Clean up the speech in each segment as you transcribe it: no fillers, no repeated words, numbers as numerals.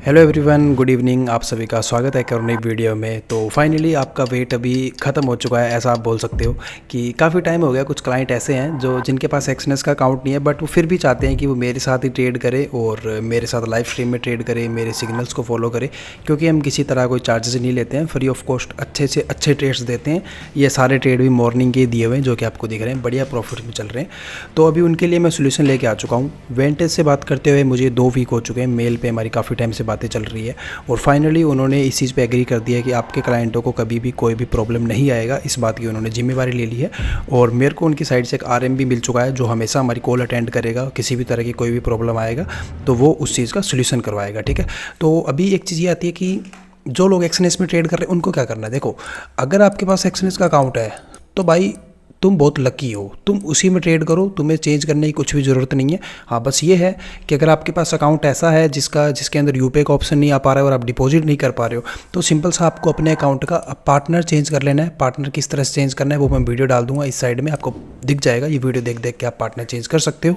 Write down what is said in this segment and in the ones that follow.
Hello everyone, good evening. आप सभी का स्वागत है एक और नई वीडियो में। तो फाइनली आपका वेट अभी ख़त्म हो चुका है, ऐसा आप बोल सकते हो कि काफ़ी टाइम हो गया। कुछ क्लाइंट ऐसे हैं जो जिनके पास एक्सनेस का अकाउंट नहीं है, बट वो फिर भी चाहते हैं कि वो मेरे साथ ही ट्रेड करे और मेरे साथ लाइव स्ट्रीम में ट्रेड करे, मेरे सिग्नल्स को फॉलो करे, क्योंकि हम किसी तरह कोई चार्जेस नहीं लेते हैं, फ्री ऑफ कॉस्ट अच्छे से अच्छे ट्रेड्स देते हैं। ये सारे ट्रेड भी मॉर्निंग के दिए हुए हैं जो कि आपको दिख रहे हैं, बढ़िया प्रॉफिट में चल रहे हैं। तो अभी उनके लिए मैं सोल्यूशन लेके आ चुका हूँ। वेंटेज से बात करते हुए मुझे 2 वीक हो चुके हैं, मेल पे हमारी काफ़ी टाइम से बातें चल रही है और फाइनली उन्होंने इस चीज़ पे एग्री कर दिया है कि आपके क्लाइंटों को कभी भी कोई भी प्रॉब्लम नहीं आएगा। इस बात की उन्होंने जिम्मेवारी ले ली है और मेरे को उनकी साइड से एक आरएम भी मिल चुका है जो हमेशा हमारी कॉल अटेंड करेगा। किसी भी तरह की कोई भी प्रॉब्लम आएगा तो वो उस चीज़ का सोल्यूशन करवाएगा। ठीक है, तो अभी एक चीज़ ये आती है कि जो लोग एक्सनेस में ट्रेड कर रहे हैं उनको क्या करना है। देखो, अगर आपके पास एक्सनेस का अकाउंट है तो भाई तुम बहुत लकी हो, तुम उसी में ट्रेड करो, तुम्हें चेंज करने की कुछ भी ज़रूरत नहीं है। हाँ, बस ये है कि अगर आपके पास अकाउंट ऐसा है जिसके अंदर यूपीआई का ऑप्शन नहीं आ पा रहा है और आप डिपॉजिट नहीं कर पा रहे हो, तो सिंपल सा आपको अपने अकाउंट का पार्टनर चेंज कर लेना है। पार्टनर किस तरह से चेंज करना है वो मैं वीडियो डाल दूंगा, इस साइड में आपको दिख जाएगा। ये वीडियो देख देख के आप पार्टनर चेंज कर सकते हो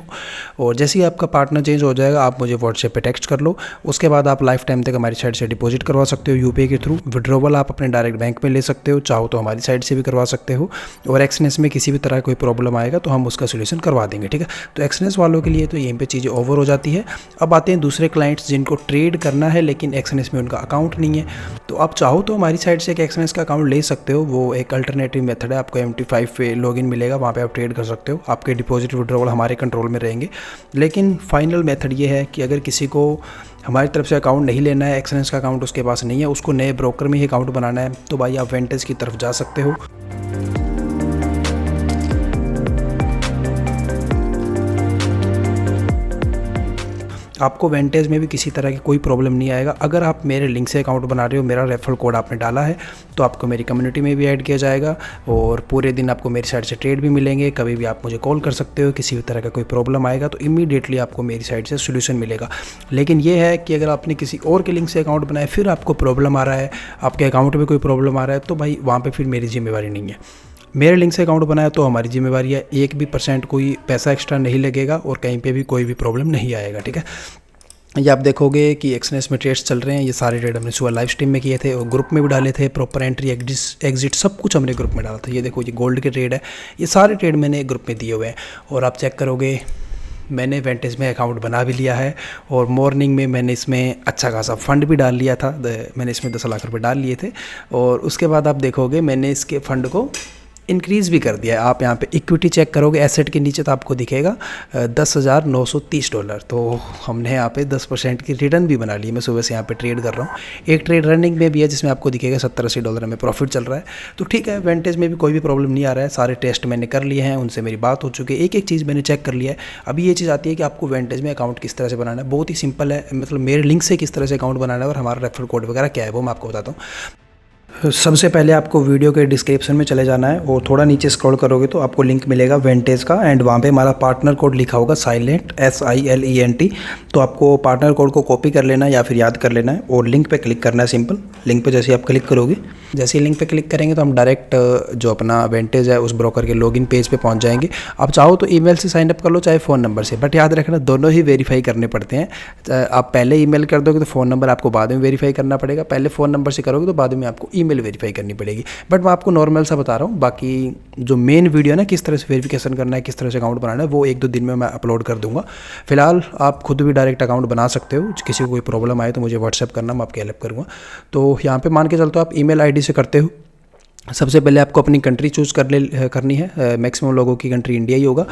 और जैसे ही आपका पार्टनर चेंज हो जाएगा आप मुझे व्हाट्सएप पर टेक्स्ट कर लो। उसके बाद आप लाइफ टाइम तक हमारी साइड से डिपॉजिट करवा सकते हो यूपीआई के थ्रू। विड्रॉवल आप अपने डायरेक्ट बैंक में ले सकते हो, चाहो तो हमारी साइड से भी करवा सकते हो। और एक्सनेस में किसी भी तरह कोई प्रॉब्लम आएगा तो हम उसका सोल्यूशन करवा देंगे। ठीक है, तो एक्सनेस वालों के लिए तो यहीं पे चीज़ें ओवर हो जाती है। अब आते हैं दूसरे क्लाइंट्स जिनको ट्रेड करना है लेकिन एक्सनेस में उनका अकाउंट नहीं है। तो आप चाहो तो हमारी साइड से एक एक्सनेस का अकाउंट ले सकते हो, वो एक अल्टरनेटिव मेथड है। आपको MT5 पे लॉगिन मिलेगा, वहाँ पे आप ट्रेड कर सकते हो। आपके डिपॉजिट विड्रॉवल हमारे कंट्रोल में रहेंगे। लेकिन फाइनल मेथड ये है कि अगर किसी को हमारी तरफ से अकाउंट नहीं लेना है, एक्सनेस का अकाउंट उसके पास नहीं है, उसको नए ब्रोकर में ही अकाउंट बनाना है, तो भाई आप वेंटेज की तरफ जा सकते हो। आपको वेंटेज में भी किसी तरह की कोई प्रॉब्लम नहीं आएगा। अगर आप मेरे लिंक से अकाउंट बना रहे हो, मेरा रेफरल कोड आपने डाला है, तो आपको मेरी कम्युनिटी में भी ऐड किया जाएगा और पूरे दिन आपको मेरी साइड से ट्रेड भी मिलेंगे। कभी भी आप मुझे कॉल कर सकते हो, किसी भी तरह का कोई प्रॉब्लम आएगा तो इमीडिएटली आपको मेरी साइड से सोल्यूशन मिलेगा। लेकिन ये है कि अगर आपने किसी और के लिंक से अकाउंट बनाया फिर आपको प्रॉब्लम आ रहा है, आपके अकाउंट में कोई प्रॉब्लम आ रहा है, तो भाई वहाँ पर फिर मेरी जिम्मेवारी नहीं है। मेरे लिंक से अकाउंट बनाया तो हमारी जिम्मेवारी है, 1 भी % कोई पैसा एक्स्ट्रा नहीं लगेगा और कहीं पे भी कोई भी प्रॉब्लम नहीं आएगा। ठीक है, ये आप देखोगे कि एक्सनेस में ट्रेड्स चल रहे हैं। ये सारे ट्रेड हमने सुबह लाइव स्ट्रीम में किए थे और ग्रुप में भी डाले थे। प्रॉपर एंट्री एग्जिट सब कुछ हमने ग्रुप में डाला था। ये देखो, ये गोल्ड के ट्रेड है, ये सारे ट्रेड मैंने ग्रुप में दिए हुए हैं और आप चेक करोगे मैंने वेंटेज में अकाउंट बना भी लिया है और मॉर्निंग में मैंने इसमें अच्छा खासा फंड भी डाल लिया था। मैंने इसमें 10 लाख रुपए डाल लिए थे और उसके बाद आप देखोगे मैंने इसके फंड को इंक्रीज़ भी कर दिया है। आप यहाँ पे इक्विटी चेक करोगे एसेट के नीचे तो आपको दिखेगा $10,930। तो हमने यहाँ पे 10% की रिटर्न भी बना ली। मैं सुबह से यहाँ पे ट्रेड कर रहा हूँ। एक ट्रेड रनिंग में भी है जिसमें आपको दिखेगा $70-80 में प्रॉफिट चल रहा है। तो ठीक है, वेंटेज में भी कोई भी प्रॉब्लम नहीं आ रहा है। सारे टेस्ट मैंने कर लिए हैं, उनसे मेरी बात हो चुकी है, एक एक चीज़ मैंने चेक कर लिया है। अभी ये चीज़ आती है कि आपको वेंटेज में अकाउंट किस तरह से बनाना है। बहुत ही सिंपल है, मतलब मेरे लिंक से किस तरह से अकाउंट बनाना है और हमारा रेफरल कोड वगैरह क्या है वो मैं आपको बताता हूँ। सबसे पहले आपको वीडियो के डिस्क्रिप्शन में चले जाना है और थोड़ा नीचे स्क्रॉल करोगे तो आपको लिंक मिलेगा वेंटेज का एंड वहाँ पे हमारा पार्टनर कोड लिखा होगा साइलेंट SILENT। तो आपको पार्टनर कोड को कॉपी कर लेना है या फिर याद कर लेना है और लिंक पे क्लिक करना है। सिंपल लिंक पे जैसे ही आप क्लिक करोगे, जैसे ही लिंक पे क्लिक करेंगे तो हम डायरेक्ट जो अपना वेंटेज है उस ब्रोकर के लॉगिन पेज पे पहुंच जाएंगे। आप चाहो तो ईमेल से साइनअप कर लो चाहे फ़ोन नंबर से, बट याद रखना दोनों ही वेरीफाई करने पड़ते हैं। आप पहले ईमेल कर दोगे तो फ़ोन नंबर आपको बाद में वेरीफाई करना पड़ेगा, पहले फ़ोन नंबर से करोगे तो बाद में आपको ईमेल वेरीफाई करनी पड़ेगी। बट मैं आपको नॉर्मल सा बता रहा हूँ, बाकी जो मेन वीडियो है ना किस तरह से वेरिफिकेशन करना है, किस तरह से अकाउंट बनाना है, वो 1-2 दिन में मैं अपलोड कर दूंगा। फिलहाल आप खुद भी डायरेक्ट अकाउंट बना सकते हो। किसी को कोई प्रॉब्लम आए तो मुझे व्हाट्सएप करना, मैं आपकी हेल्प करूँगा। तो यहाँ पे मान के चलते हो आप ईमेल आईडी से करते हो। सबसे पहले आपको अपनी कंट्री चूज़ करनी है। मैक्सिमम लोगों की कंट्री इंडिया ही होगा।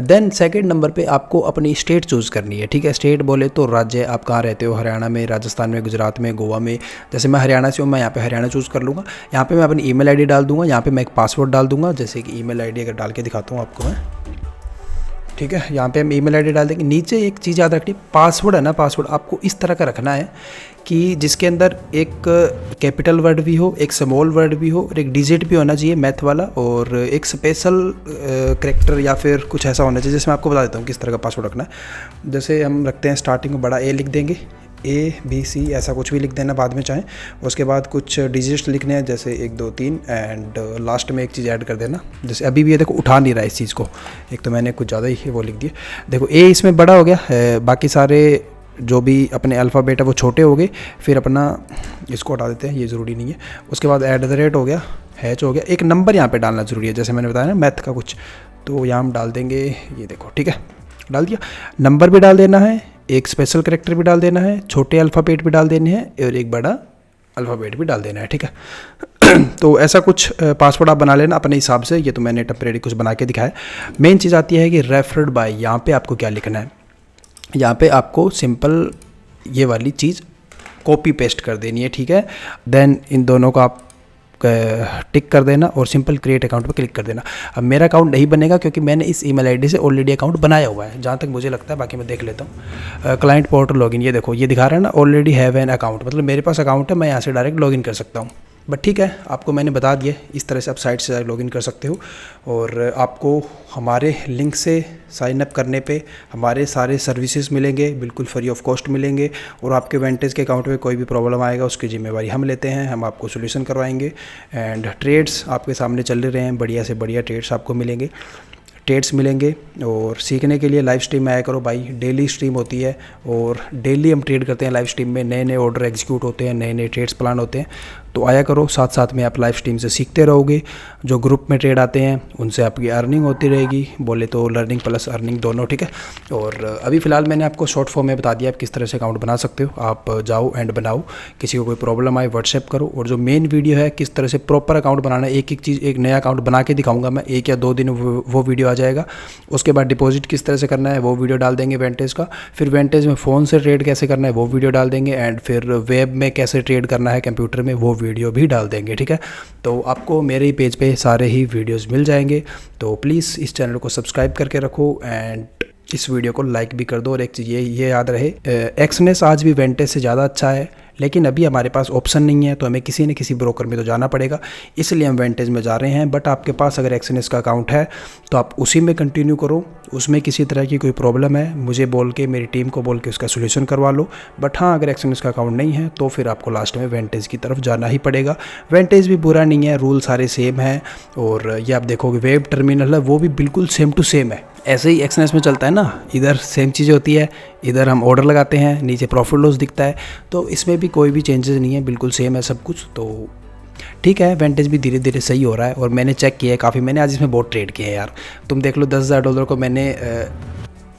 देन सेकंड नंबर पे आपको अपनी स्टेट चूज़ करनी है। ठीक है, स्टेट बोले तो राज्य आप कहाँ रहते हो, हरियाणा में, राजस्थान में, गुजरात में, गोवा में। जैसे मैं हरियाणा से हूँ, मैं यहाँ पे हरियाणा चूज़ कर लूँगा। यहाँ पे मैं अपनी ईमेल आईडी डाल दूँगा, यहाँ पे मैं एक पासवर्ड डाल दूँगा। जैसे कि ईमेल आईडी अगर डाल के दिखाता हूँ आपको मैं, ठीक है, यहाँ पे हम ईमेल आईडी डाल देंगे। नीचे एक चीज़ याद रखनी, पासवर्ड है ना, पासवर्ड आपको इस तरह का रखना है कि जिसके अंदर एक कैपिटल वर्ड भी हो, एक स्मॉल वर्ड भी हो और एक डिजिट भी होना चाहिए मैथ वाला, और एक स्पेशल कैरेक्टर या फिर कुछ ऐसा होना चाहिए। जैसे मैं आपको बता देता हूँ किस तरह का पासवर्ड रखना है। जैसे हम रखते हैं स्टार्टिंग में बड़ा A लिख देंगे, ABC ऐसा कुछ भी लिख देना बाद में चाहें। उसके बाद कुछ डिजिट्स लिखने हैं जैसे 1 2 3 एंड लास्ट में एक चीज़ ऐड कर देना। जैसे अभी भी ये देखो उठा नहीं रहा है इस चीज़ को, एक तो मैंने कुछ ज़्यादा ही वो लिख दिया। देखो A इसमें बड़ा हो गया, बाकी सारे जो भी अपने अल्फ़ाबेट है वो छोटे हो गए, फिर अपना इसको हटा देते हैं, ये ज़रूरी नहीं है। उसके बाद @ हो गया, हैच हो गया, एक नंबर यहाँ पे डालना ज़रूरी है, जैसे मैंने बताया ना मैथ का कुछ, तो यहाँ हम डाल देंगे, ये देखो, ठीक है, डाल दिया। नंबर भी डाल देना है, एक स्पेशल कैरेक्टर भी डाल देना है, छोटे अल्फ़ाबेट भी डाल देने हैं और एक बड़ा अल्फ़ाबेट भी डाल देना है, ठीक है। तो ऐसा कुछ पासवर्ड आप बना लेना अपने हिसाब से, ये तो मैंने टेम्परेरी कुछ बना के दिखाया। मेन चीज़ आती है कि रेफर्ड बाय, यहाँ पे आपको क्या लिखना है, यहाँ पे आपको सिंपल ये वाली चीज़ कॉपी पेस्ट कर देनी है, ठीक है। देन इन दोनों को आप टिक कर देना और सिंपल क्रिएट अकाउंट पर क्लिक कर देना। अब मेरा अकाउंट नहीं बनेगा क्योंकि मैंने इस ईमेल आईडी से ऑलरेडी अकाउंट बनाया हुआ है, जहाँ तक मुझे लगता है, बाकी मैं देख लेता हूँ। क्लाइंट पोर्टल लॉगिन, ये देखो ये दिखा रहा है ना, ऑलरेडी हैव एन अकाउंट, मतलब मेरे पास अकाउंट है, मैं यहाँ से डायरेक्ट लॉगिन कर सकता हूँ। बट ठीक है, आपको मैंने बता दिया, इस तरह से आप साइट से लॉगिन कर सकते हो और आपको हमारे लिंक से साइन अप करने पे हमारे सारे सर्विसेज मिलेंगे, बिल्कुल फ्री ऑफ कॉस्ट मिलेंगे। और आपके वेंटेज के अकाउंट में कोई भी प्रॉब्लम आएगा उसकी जिम्मेवारी हम लेते हैं, हम आपको सोल्यूशन करवाएंगे। एंड ट्रेड्स आपके सामने चल रहे हैं, बढ़िया से बढ़िया ट्रेड्स आपको मिलेंगे, ट्रेड्स मिलेंगे। और सीखने के लिए लाइव स्ट्रीम में आया करो भाई, डेली स्ट्रीम होती है और डेली हम ट्रेड करते हैं लाइव स्ट्रीम में, नए नए ऑर्डर एग्जीक्यूट होते हैं, नए नए ट्रेड्स प्लान होते हैं, तो आया करो, साथ साथ में आप लाइव स्ट्रीम से सीखते रहोगे। जो ग्रुप में ट्रेड आते हैं उनसे आपकी अर्निंग होती रहेगी, बोले तो लर्निंग प्लस अर्निंग दोनों, ठीक है। और अभी फ़िलहाल मैंने आपको शॉर्ट फॉर्म में बता दिया आप किस तरह से अकाउंट बना सकते हो। आप जाओ एंड बनाओ, किसी को कोई प्रॉब्लम आए व्हाट्सएप करो। और जो मेन वीडियो है किस तरह से प्रॉपर अकाउंट बनाना है, एक एक चीज़, एक नया अकाउंट बना के दिखाऊंगा मैं, 1 या 2 दिन वो वीडियो आ जाएगा। उसके बाद डिपॉजिट किस तरह से करना है वो वीडियो डाल देंगे वेंटेज का, फिर वेंटेज में फ़ोन से ट्रेड कैसे करना है वो वीडियो डाल देंगे, एंड फिर वेब में कैसे ट्रेड करना है कंप्यूटर में वो वीडियो भी डाल देंगे, ठीक है। तो आपको मेरे ही पेज पे सारे ही वीडियोस मिल जाएंगे, तो प्लीज़ इस चैनल को सब्सक्राइब करके रखो एंड इस वीडियो को लाइक भी कर दो। और एक चीज़ ये याद रहे, एक्सनेस आज भी वेंटेज से ज़्यादा अच्छा है, लेकिन अभी हमारे पास ऑप्शन नहीं है, तो हमें किसी न किसी ब्रोकर में तो जाना पड़ेगा, इसलिए हम वेंटेज में जा रहे हैं। बट आपके पास अगर एक्सनेस का अकाउंट है तो आप उसी में कंटिन्यू करो, उसमें किसी तरह की कोई प्रॉब्लम है मुझे बोल के, मेरी टीम को बोल के उसका सोल्यूशन करवा लो। बट हाँ, अगर एक्सनेस का अकाउंट नहीं है तो फिर आपको लास्ट में वेंटेज की तरफ जाना ही पड़ेगा। वेंटेज भी बुरा नहीं है, रूल सारे सेम हैं। और ये आप देखोगे वेब टर्मिनल है वो भी बिल्कुल सेम टू सेम है, ऐसे ही एक्सनेस में चलता है ना, इधर सेम चीज़ें होती है, इधर हम ऑर्डर लगाते हैं, नीचे प्रॉफिट लॉस दिखता है, तो इसमें भी कोई भी चेंजेस नहीं है, बिल्कुल सेम है सब कुछ। तो ठीक है, वेंटेज भी धीरे धीरे सही हो रहा है और मैंने चेक किया है काफ़ी, मैंने आज इसमें बहुत ट्रेड किए हैं यार। तुम देख लो $10,000 को मैंने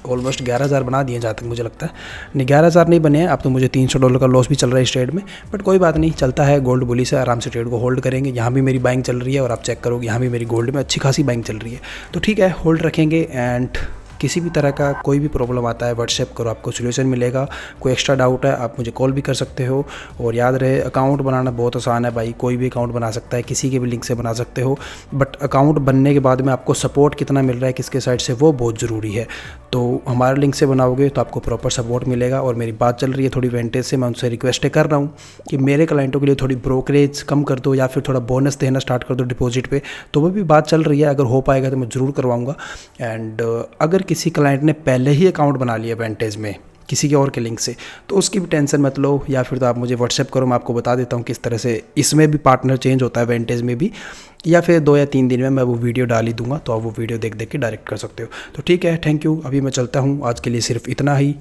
ऑलमोस्ट 11,000 बना दिए, जहाँ तक मुझे लगता है। नहीं, 11,000 नहीं बने हैं, अब तो मुझे $300 का लॉस भी चल रहा है इस ट्रेड में, बट कोई बात नहीं, चलता है। गोल्ड बुली से आराम से ट्रेड को होल्ड करेंगे। यहाँ भी मेरी बाइंग चल रही है और आप चेक करोगे यहाँ भी मेरी गोल्ड में अच्छी खासी बाइंग चल रही है, तो ठीक है, होल्ड रखेंगे। एंड किसी भी तरह का कोई भी प्रॉब्लम आता है व्हाट्सएप करो, आपको सोल्यूशन मिलेगा। कोई एक्स्ट्रा डाउट है आप मुझे कॉल भी कर सकते हो। और याद रहे, अकाउंट बनाना बहुत आसान है भाई, कोई भी अकाउंट बना सकता है, किसी के भी लिंक से बना सकते हो। बट अकाउंट बनने के बाद में आपको सपोर्ट कितना मिल रहा है किसके साइड से, वो बहुत ज़रूरी है। तो हमारे लिंक से बनाओगे तो आपको प्रॉपर सपोर्ट मिलेगा। और मेरी बात चल रही है थोड़ी वेंटेज से, मैं उनसे रिक्वेस्ट कर रहा हूँ कि मेरे क्लाइंटों के लिए थोड़ी ब्रोकरेज कम कर दो या फिर थोड़ा बोनस देना स्टार्ट कर दो डिपॉजिट पे, तो वो भी बात चल रही है। अगर हो पाएगा तो मैं ज़रूर करवाऊँगा। एंड अगर किसी क्लाइंट ने पहले ही अकाउंट बना लिया वेंटेज में किसी के और के लिंक से, तो उसकी भी टेंशन मत लो, या फिर तो आप मुझे व्हाट्सएप करो, मैं आपको बता देता हूँ किस तरह से इसमें भी पार्टनर चेंज होता है वेंटेज में भी, या फिर 2 या 3 दिन में मैं वो वीडियो डाल ही दूंगा, तो आप वो वीडियो देख देख के डायरेक्ट कर सकते हो। तो ठीक है, थैंक यू, अभी मैं चलता हूँ, आज के लिए सिर्फ इतना ही।